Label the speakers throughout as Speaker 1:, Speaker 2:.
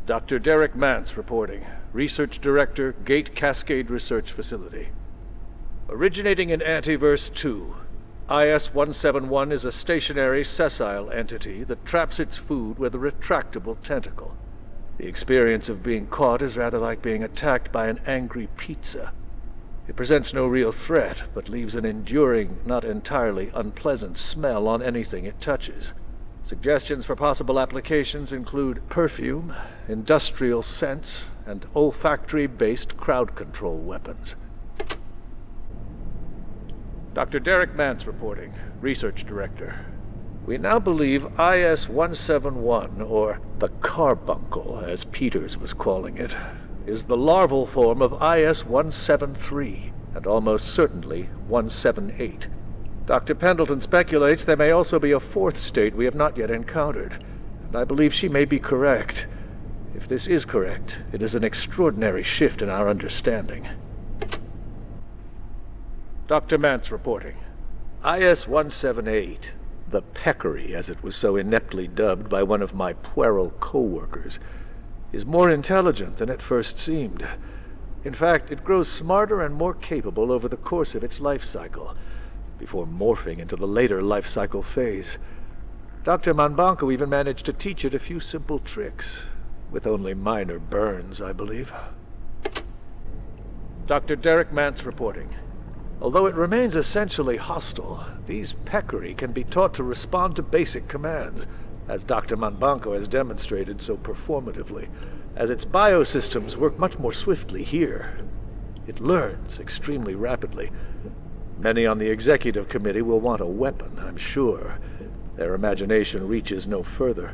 Speaker 1: Dr. Derek Manse reporting. Research Director, Gate Cascade Research Facility. Originating in Antiverse 2, IS-171 is a stationary, sessile entity that traps its food with a retractable tentacle. The experience of being caught is rather like being attacked by an angry pizza. It presents no real threat, but leaves an enduring, not entirely unpleasant smell on anything it touches. Suggestions for possible applications include perfume, industrial scents, and olfactory-based crowd control weapons. Dr. Derek Manse reporting, Research Director. We now believe IS-171, or the carbuncle, as Peters was calling it, is the larval form of IS-173, and almost certainly 178. Dr. Pendleton speculates there may also be a fourth state we have not yet encountered, and I believe she may be correct. If this is correct, it is an extraordinary shift in our understanding. Dr. Manse reporting. IS-178, the peccary, as it was so ineptly dubbed by one of my puerile co-workers, is more intelligent than it first seemed. In fact, it grows smarter and more capable over the course of its life cycle, before morphing into the later life cycle phase. Dr. Manbanco even managed to teach it a few simple tricks, with only minor burns, I believe. Dr. Derek Manse reporting. Although it remains essentially hostile, these peccary can be taught to respond to basic commands, as Dr. Manbanco has demonstrated so performatively, as its biosystems work much more swiftly here. It learns extremely rapidly. Many on the executive committee will want a weapon, I'm sure. Their imagination reaches no further.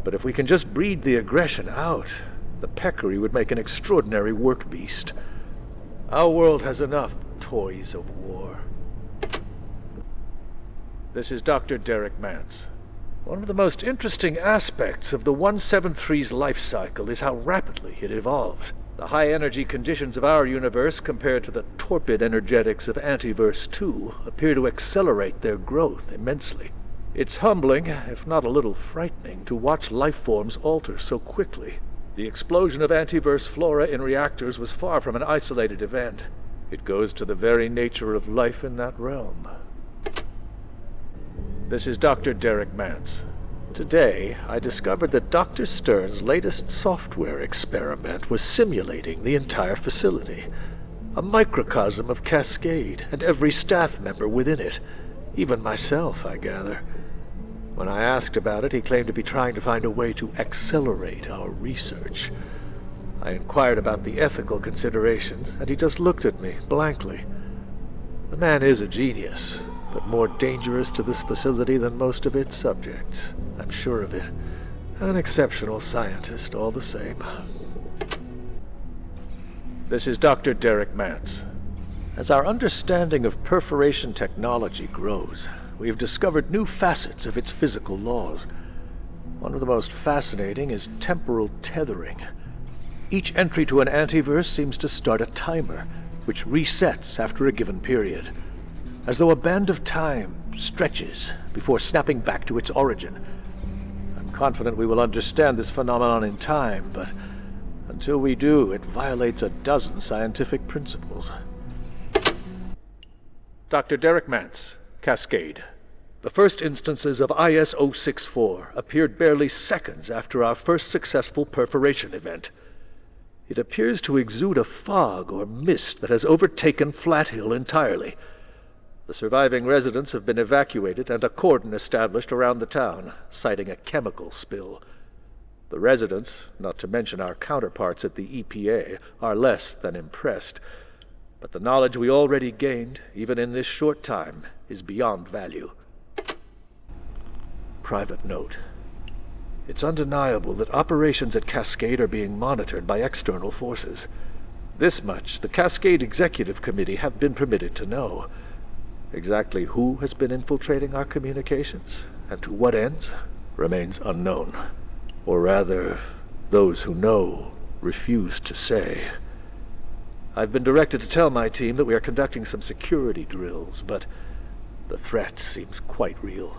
Speaker 1: But if we can just breed the aggression out, the peccary would make an extraordinary work beast. Our world has enough toys of war. This is Dr. Derek Manse. One of the most interesting aspects of the 173's life cycle is how rapidly it evolves. The high-energy conditions of our universe compared to the torpid energetics of Antiverse 2 appear to accelerate their growth immensely. It's humbling, if not a little frightening, to watch life forms alter so quickly. The explosion of Antiverse flora in reactors was far from an isolated event. It goes to the very nature of life in that realm. This is Dr. Derek Manse. Today, I discovered that Dr. Stern's latest software experiment was simulating the entire facility. A microcosm of Cascade, and every staff member within it. Even myself, I gather. When I asked about it, he claimed to be trying to find a way to accelerate our research. I inquired about the ethical considerations, and he just looked at me blankly. The man is a genius, but more dangerous to this facility than most of its subjects. I'm sure of it. An exceptional scientist, all the same. This is Dr. Derek Manse. As our understanding of perforation technology grows, we've discovered new facets of its physical laws. One of the most fascinating is temporal tethering. Each entry to an antiverse seems to start a timer, which resets after a given period, as though a band of time stretches before snapping back to its origin. I'm confident we will understand this phenomenon in time, but until we do, it violates a dozen scientific principles. Dr. Derek Manse, Cascade. The first instances of IS-064 appeared barely seconds after our first successful perforation event. It appears to exude a fog or mist that has overtaken Flat Hill entirely. The surviving residents have been evacuated and a cordon established around the town, citing a chemical spill. The residents, not to mention our counterparts at the EPA, are less than impressed. But the knowledge we already gained, even in this short time, is beyond value. Private note. It's undeniable that operations at Cascade are being monitored by external forces. This much the Cascade Executive Committee have been permitted to know. Exactly who has been infiltrating our communications, and to what ends, remains unknown. Or rather, those who know refuse to say. I've been directed to tell my team that we are conducting some security drills, but the threat seems quite real.